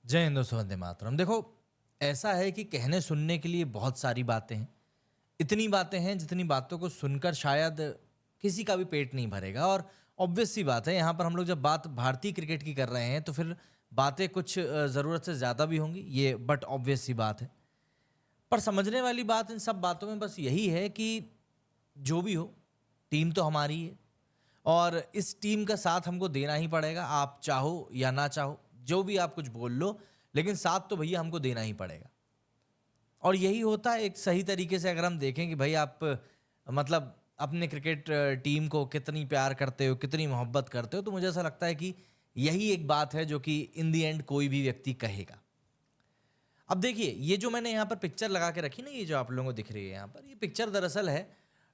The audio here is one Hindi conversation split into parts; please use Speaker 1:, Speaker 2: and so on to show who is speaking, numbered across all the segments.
Speaker 1: जय हिंद दोस्तों, वंदे मातरम। देखो, ऐसा है कि कहने सुनने के लिए बहुत सारी बातें हैं। इतनी बातें हैं जितनी बातों को सुनकर शायद किसी का भी पेट नहीं भरेगा। और ऑब्वियस सी बात है, यहाँ पर हम लोग जब बात भारतीय क्रिकेट की कर रहे हैं तो फिर बातें कुछ ज़रूरत से ज़्यादा भी होंगी, ये बट ऑब्वियस सी बात है। पर समझने वाली बात इन सब बातों में बस यही है कि जो भी हो, टीम तो हमारी है और इस टीम का साथ हमको देना ही पड़ेगा। आप चाहो या ना चाहो, जो भी आप कुछ बोल लो, लेकिन साथ तो भैया हमको देना ही पड़ेगा। और यही होता है एक सही तरीके से, अगर हम देखें कि भाई आप मतलब अपने क्रिकेट टीम को कितनी प्यार करते हो, कितनी मोहब्बत करते हो, तो मुझे ऐसा लगता है कि यही एक बात है जो कि इन दी एंड कोई भी व्यक्ति कहेगा। अब देखिए, ये जो मैंने यहाँ पर पिक्चर लगा के रखी ना, ये जो आप लोगों को दिख रही है यहाँ पर, ये पिक्चर दरअसल है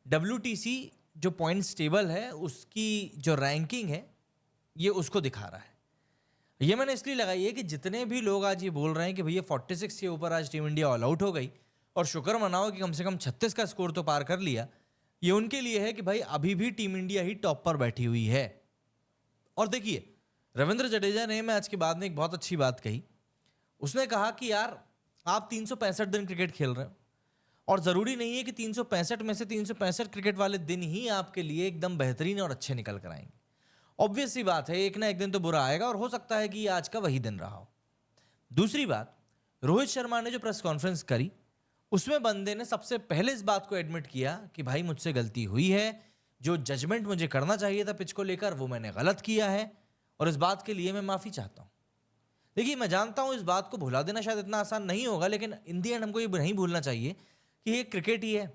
Speaker 1: WTC जो पॉइंट्स टेबल है उसकी जो रैंकिंग है, ये उसको दिखा रहा है। ये मैंने इसलिए लगाई है कि जितने भी लोग आज ये बोल रहे हैं कि भैया 46 के ऊपर आज टीम इंडिया ऑल आउट हो गई और शुक्र मनाओ कि कम से कम 36 का स्कोर तो पार कर लिया, ये उनके लिए है कि भाई अभी भी टीम इंडिया ही टॉप पर बैठी हुई है। और देखिए, रविंद्र जडेजा ने मैच के बाद में एक बहुत अच्छी बात कही। उसने कहा कि यार, आप 365 दिन क्रिकेट खेल रहे हो और ज़रूरी नहीं है कि 365 में से 365 क्रिकेट वाले दिन ही आपके लिए एकदम बेहतरीन और अच्छे निकल कर आएंगे। ऑब्वियस सी बात है, एक ना एक दिन तो बुरा आएगा और हो सकता है कि ये आज का वही दिन रहा हो। दूसरी बात, रोहित शर्मा ने जो प्रेस कॉन्फ्रेंस करी उसमें बंदे ने सबसे पहले इस बात को एडमिट किया कि भाई मुझसे गलती हुई है, जो जजमेंट मुझे करना चाहिए था पिच को लेकर वो मैंने गलत किया है और इस बात के लिए मैं माफ़ी चाहता हूँ। देखिए, मैं जानता हूँ इस बात को भुला देना शायद इतना आसान नहीं होगा, लेकिन इन दी एंड हमको ये नहीं भूलना चाहिए कि ये क्रिकेट ही है।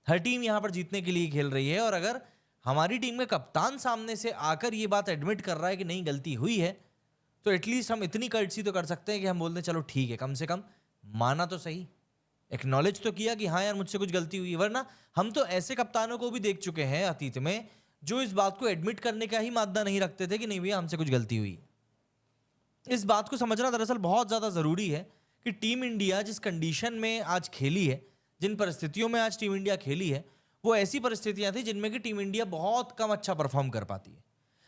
Speaker 1: हर टीम यहाँ पर जीतने के लिए खेल रही है और अगर हमारी टीम में कप्तान सामने से आकर ये बात एडमिट कर रहा है कि नहीं गलती हुई है, तो एटलीस्ट हम इतनी कर्टसी तो कर सकते हैं कि हम बोलते हैं चलो ठीक है, कम से कम माना तो सही, एक्नॉलेज तो किया कि हाँ यार मुझसे कुछ गलती हुई है। वरना हम तो ऐसे कप्तानों को भी देख चुके हैं अतीत में जो इस बात को एडमिट करने का ही मादा नहीं रखते थे कि नहीं भैया हमसे कुछ गलती हुई। इस बात को समझना दरअसल बहुत ज़्यादा ज़रूरी है कि टीम इंडिया जिस कंडीशन में आज खेली है, जिन परिस्थितियों में आज टीम इंडिया खेली है, वो ऐसी परिस्थितियां थी जिनमें कि टीम इंडिया बहुत कम अच्छा परफॉर्म कर पाती है।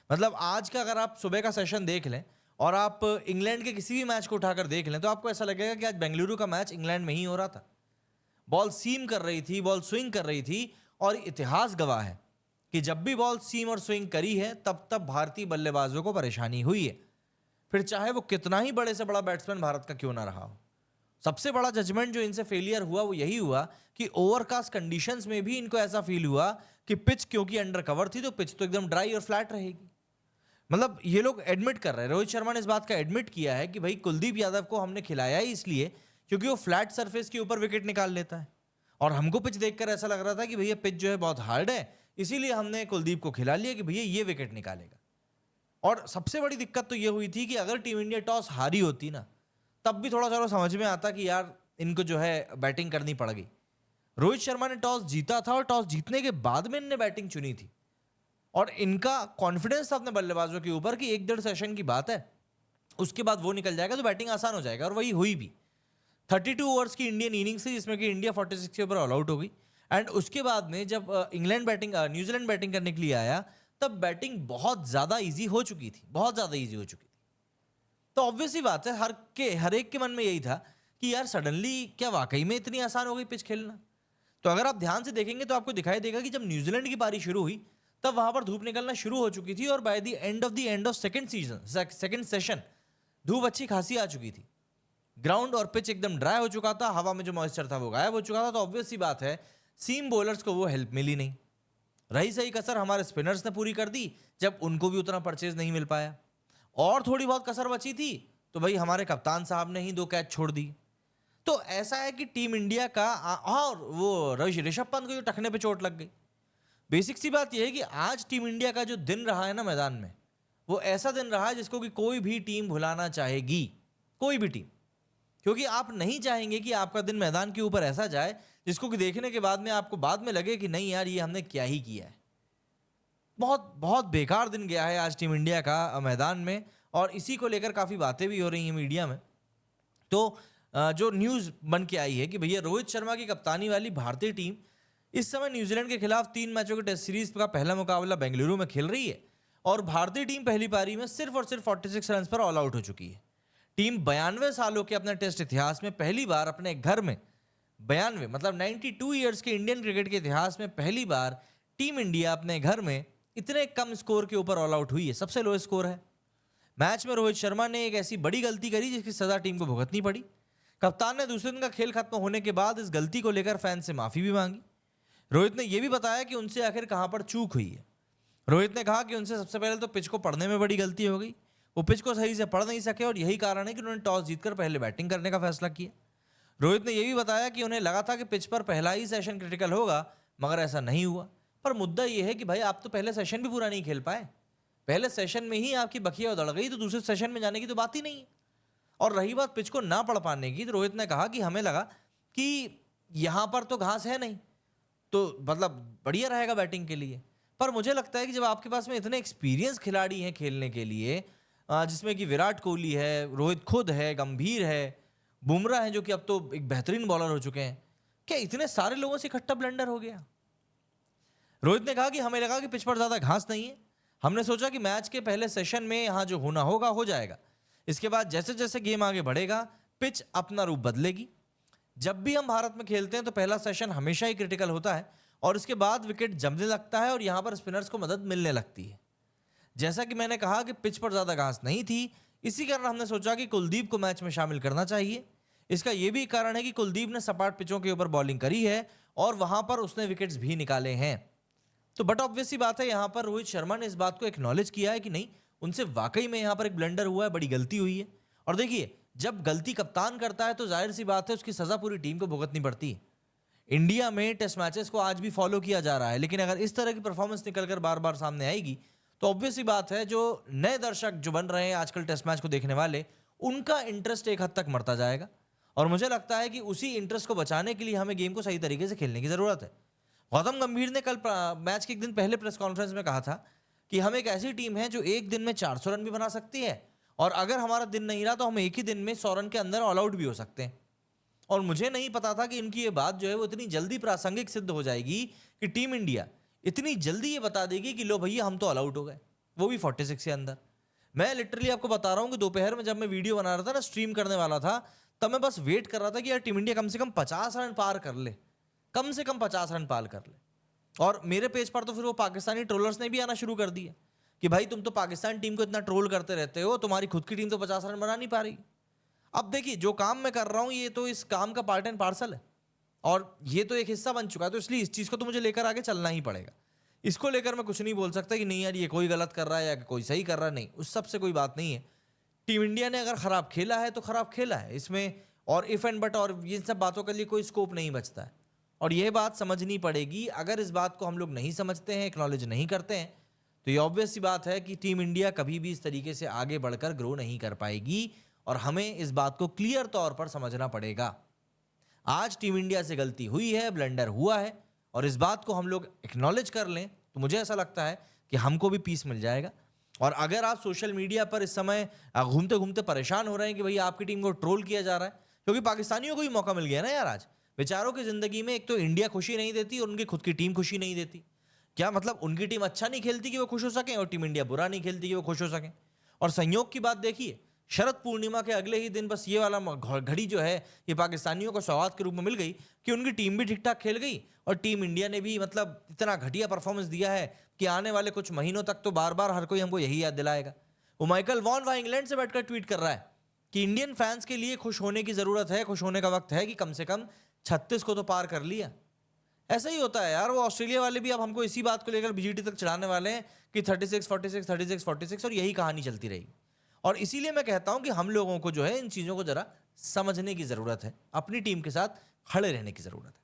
Speaker 1: मतलब आज का अगर आप सुबह का सेशन देख लें और आप इंग्लैंड के किसी भी मैच को उठाकर देख लें तो आपको ऐसा लगेगा कि आज बेंगलुरु का मैच इंग्लैंड में ही हो रहा था। बॉल सीम कर रही थी, बॉल स्विंग कर रही थी और इतिहास गवाह है कि जब भी बॉल सीम और स्विंग करी है तब तब भारतीय बल्लेबाजों को परेशानी हुई है, फिर चाहे वो कितना ही बड़े से बड़ा बैट्समैन भारत का क्यों ना रहा हो। सबसे बड़ा जजमेंट जो इनसे फेलियर हुआ वो यही हुआ कि ओवरकास्ट कंडीशंस में भी इनको ऐसा फील हुआ कि पिच क्योंकि अंडर कवर थी तो पिच तो एकदम ड्राई और फ्लैट रहेगी। मतलब ये लोग एडमिट कर रहे हैं, रोहित शर्मा ने इस बात का एडमिट किया है कि भाई कुलदीप यादव को हमने खिलाया ही इसलिए क्योंकि वो फ्लैट सरफेस के ऊपर विकेट निकाल लेता है और हमको पिच देखकर ऐसा लग रहा था कि भैया पिच जो है बहुत हार्ड है, इसीलिए हमने कुलदीप को खिला लिया कि भैया ये विकेट निकालेगा। और सबसे बड़ी दिक्कत तो ये हुई थी कि अगर टीम इंडिया टॉस हारी होती ना, तब भी थोड़ा थोड़ा समझ में आता कि यार इनको जो है बैटिंग करनी पड़ गई। रोहित शर्मा ने टॉस जीता था और टॉस जीतने के बाद में इनने बैटिंग चुनी थी और इनका कॉन्फिडेंस था अपने बल्लेबाजों के ऊपर कि 1-1.5 सेशन की बात है, उसके बाद वो निकल जाएगा तो बैटिंग आसान हो जाएगा। और वही हुई भी। 32 ओवर्स की इंडियन इनिंग्स थी जिसमें कि इंडिया 46 के ऊपर ऑल आउट हो गई। एंड उसके बाद में जब न्यूजीलैंड बैटिंग करने के लिए आया, तब बैटिंग बहुत ज़्यादा ईजी हो चुकी थी, बहुत ज़्यादा ईजी हो चुकी थी। तो ऑब्वियस ही बात है, हर एक के मन में यही था कि यार सडनली क्या वाकई में इतनी आसान हो गई पिच खेलना। तो अगर आप ध्यान से देखेंगे तो आपको दिखाई देगा कि जब न्यूजीलैंड की पारी शुरू हुई तब वहां पर धूप निकलना शुरू हो चुकी थी और by the end of second session धूप अच्छी खासी आ चुकी थी। ग्राउंड और पिच एकदम ड्राई हो चुका था, हवा में जो मॉइस्चर था वो गायब हो चुका था। तो ऑब्वियस सी बात है, सीम बॉलर्स को वो हेल्प मिली नहीं। रही सही कसर हमारे स्पिनर्स ने पूरी कर दी जब उनको भी उतना परचेज नहीं मिल पाया। और थोड़ी बहुत कसर बची थी तो भाई हमारे कप्तान साहब ने ही 2 कैच छोड़ दी। तो ऐसा है कि टीम इंडिया का और वो ऋषभ पंत को जो टखने पे चोट लग गई। बेसिक सी बात यह है कि आज टीम इंडिया का जो दिन रहा है ना मैदान में, वो ऐसा दिन रहा है जिसको कि कोई भी टीम भुलाना चाहेगी, कोई भी टीम। क्योंकि आप नहीं चाहेंगे कि आपका दिन मैदान के ऊपर ऐसा जाए जिसको कि देखने के बाद में आपको बाद में लगे कि नहीं यार ये हमने क्या ही किया है। बहुत बहुत बेकार दिन गया है आज टीम इंडिया का मैदान में और इसी को लेकर काफ़ी बातें भी हो रही हैं मीडिया में। तो जो न्यूज़ बन के आई है कि भैया रोहित शर्मा की कप्तानी वाली भारतीय टीम इस समय न्यूजीलैंड के खिलाफ 3 मैचों के टेस्ट सीरीज का पहला मुकाबला बेंगलुरु में खेल रही है और भारतीय टीम पहली पारी में सिर्फ और सिर्फ 46 रन पर ऑल आउट हो चुकी है। टीम 92 सालों के अपने टेस्ट इतिहास में पहली बार अपने घर में, 92 मतलब 92 ईयर्स के इंडियन क्रिकेट के इतिहास में पहली बार टीम इंडिया अपने घर में इतने कम स्कोर के ऊपर ऑल आउट हुई है। सबसे लो स्कोर है। मैच में रोहित शर्मा ने एक ऐसी बड़ी गलती करी जिसकी सजा टीम को भुगतनी पड़ी। कप्तान ने दूसरे दिन का खेल खत्म होने के बाद इस गलती को लेकर फैन से माफी भी मांगी। रोहित ने यह भी बताया कि उनसे आखिर कहां पर चूक हुई है। रोहित ने कहा कि उनसे सबसे पहले तो पिच को पढ़ने में बड़ी गलती हो गई। वो पिच को सही से पढ़ नहीं सके और यही कारण है कि उन्होंने टॉस जीतकर पहले बैटिंग करने का फैसला किया। रोहित ने यह भी बताया कि उन्हें लगा था कि पिच पर पहला ही सेशन क्रिटिकल होगा, मगर ऐसा नहीं हुआ। पर मुद्दा यह है कि भाई आप तो पहले सेशन भी पूरा नहीं खेल पाए। पहले सेशन में ही आपकी बखिया उधड़ गई, तो दूसरे सेशन में जाने की तो बात ही नहीं है। और रही बात पिच को ना पढ़ पाने की, तो रोहित ने कहा कि हमें लगा कि यहां पर तो घास है नहीं, तो मतलब बढ़िया रहेगा बैटिंग के लिए। पर मुझे लगता है कि जब आपके पास में इतने एक्सपीरियंस खिलाड़ी हैं खेलने के लिए, जिसमें कि विराट कोहली है, रोहित खुद है, गंभीर है, बुमराह है जो कि अब तो एक बेहतरीन बॉलर हो चुके हैं, क्या इतने सारे लोगों से इकट्ठा ब्लंडर हो गया? रोहित ने कहा कि हमें लगा कि पिच पर ज्यादा घास नहीं है। हमने सोचा कि मैच के पहले सेशन में यहां जो होना होगा हो जाएगा। इसके बाद जैसे जैसे गेम आगे बढ़ेगा पिच अपना रूप बदलेगी। जब भी हम भारत में खेलते हैं तो पहला सेशन हमेशा ही क्रिटिकल होता है और इसके बाद विकेट जमने लगता है और यहां पर स्पिनर्स को मदद मिलने लगती है। जैसा कि मैंने कहा कि पिच पर ज्यादा घास नहीं थी, इसी कारण हमने सोचा कि कुलदीप को मैच में शामिल करना चाहिए। इसका यह भी कारण है कि कुलदीप ने सपाट पिचों के ऊपर बॉलिंग करी है और वहां पर उसने विकेट्स भी निकाले हैं। तो बट ऑब्वियस सी बात है, यहां पर रोहित शर्मा ने इस बात को एक्नॉलेज किया है कि नहीं, उनसे वाकई में यहां पर एक ब्लंडर हुआ है, बड़ी गलती हुई है। और देखिए, जब गलती कप्तान करता है तो जाहिर सी बात है उसकी सजा पूरी टीम को भुगतनी पड़ती है। इंडिया में टेस्ट मैचेस को आज भी फॉलो किया जा रहा है, लेकिन अगर इस तरह की परफॉर्मेंस निकलकर बार बार सामने आएगी तो ऑब्वियस सी बात है जो नए दर्शक जो बन रहे हैं आजकल टेस्ट मैच को देखने वाले, उनका इंटरेस्ट एक हद तक मरता जाएगा। और मुझे लगता है कि उसी इंटरेस्ट को बचाने के लिए हमें गेम को सही तरीके से खेलने की जरूरत है। गौतम गंभीर ने कल मैच के एक दिन पहले प्रेस कॉन्फ्रेंस में कहा था कि हम एक ऐसी टीम है जो एक दिन में 400 रन भी बना सकती है और अगर हमारा दिन नहीं रहा तो हम एक ही दिन में 100 रन के अंदर ऑल आउट भी हो सकते हैं। और मुझे नहीं पता था कि इनकी ये बात जो है वो इतनी जल्दी प्रासंगिक सिद्ध हो जाएगी कि टीम इंडिया इतनी जल्दी ये बता देगी कि लो भैया हम तो ऑल आउट हो गए, वो भी 46 के अंदर। मैं लिटरली आपको बता रहा हूं कि दोपहर में जब मैं वीडियो बना रहा था ना, स्ट्रीम करने वाला था, तब मैं बस वेट कर रहा था कि यार टीम इंडिया कम से कम 50 रन पार कर ले, कम से कम 50 रन पार कर ले। और मेरे पेज पर तो फिर वो पाकिस्तानी ट्रोलर्स ने भी आना शुरू कर दिया कि भाई तुम तो पाकिस्तान टीम को इतना ट्रोल करते रहते हो, तुम्हारी खुद की टीम तो 50 रन बना नहीं पा रही। अब देखिए, जो काम मैं कर रहा हूं ये तो इस काम का पार्ट एंड पार्सल है और ये तो एक हिस्सा बन चुका है, तो इसलिए इस चीज को तो मुझे लेकर आगे चलना ही पड़ेगा। इसको लेकर मैं कुछ नहीं बोल सकता कि नहीं यार ये कोई गलत कर रहा है या कोई सही कर रहा है, नहीं, उस सबसे कोई बात नहीं है। टीम इंडिया ने अगर खराब खेला है तो खराब खेला है, इसमें और इफ एंड बट और इन सब बातों के लिए कोई स्कोप नहीं बचता है। और यह बात समझनी पड़ेगी। अगर इस बात को हम लोग नहीं समझते हैं, एक्नॉलेज नहीं करते हैं, तो ये ऑब्वियस सी बात है कि टीम इंडिया कभी भी इस तरीके से आगे बढ़कर ग्रो नहीं कर पाएगी और हमें इस बात को क्लियर तौर पर समझना पड़ेगा। आज टीम इंडिया से गलती हुई है, ब्लंडर हुआ है और इस बात को हम लोग एक्नॉलेज कर लें तो मुझे ऐसा लगता है कि हमको भी पीस मिल जाएगा। और अगर आप सोशल मीडिया पर इस समय घूमते घूमते परेशान हो रहे हैं कि भाई आपकी टीम को ट्रोल किया जा रहा है, क्योंकि पाकिस्तानियों को भी मौका मिल गया ना यार। आज बेचारों की जिंदगी में एक तो इंडिया खुशी नहीं देती और उनकी खुद की टीम खुशी नहीं देती। क्या मतलब उनकी टीम अच्छा नहीं खेलती कि वो खुश हो सकें और टीम इंडिया बुरा नहीं खेलती कि वो खुश हो सकें। और संयोग की बात देखिए, शरद पूर्णिमा के अगले ही दिन बस ये वाला घड़ी जो है ये पाकिस्तानियों को सौगात के रूप में मिल गई कि उनकी टीम भी ठीक ठाक खेल गई और टीम इंडिया ने भी मतलब इतना घटिया परफॉर्मेंस दिया है कि आने वाले कुछ महीनों तक तो बार बार हर कोई हमको यही याद दिलाएगा। वो माइकल वॉन वहां इंग्लैंड से बैठकर ट्वीट कर रहा है कि इंडियन फैंस के लिए खुश होने की जरूरत है, खुश होने का वक्त है कि कम से कम 36 को तो पार कर लिया। ऐसा ही होता है यार। वो ऑस्ट्रेलिया वाले भी अब हमको इसी बात को लेकर बीजीटी तक चढ़ाने वाले हैं कि 36 46 36 46 और यही कहानी चलती रहेगी। और इसीलिए मैं कहता हूं कि हम लोगों को जो है इन चीजों को जरा समझने की जरूरत है, अपनी टीम के साथ खड़े रहने की जरूरत है।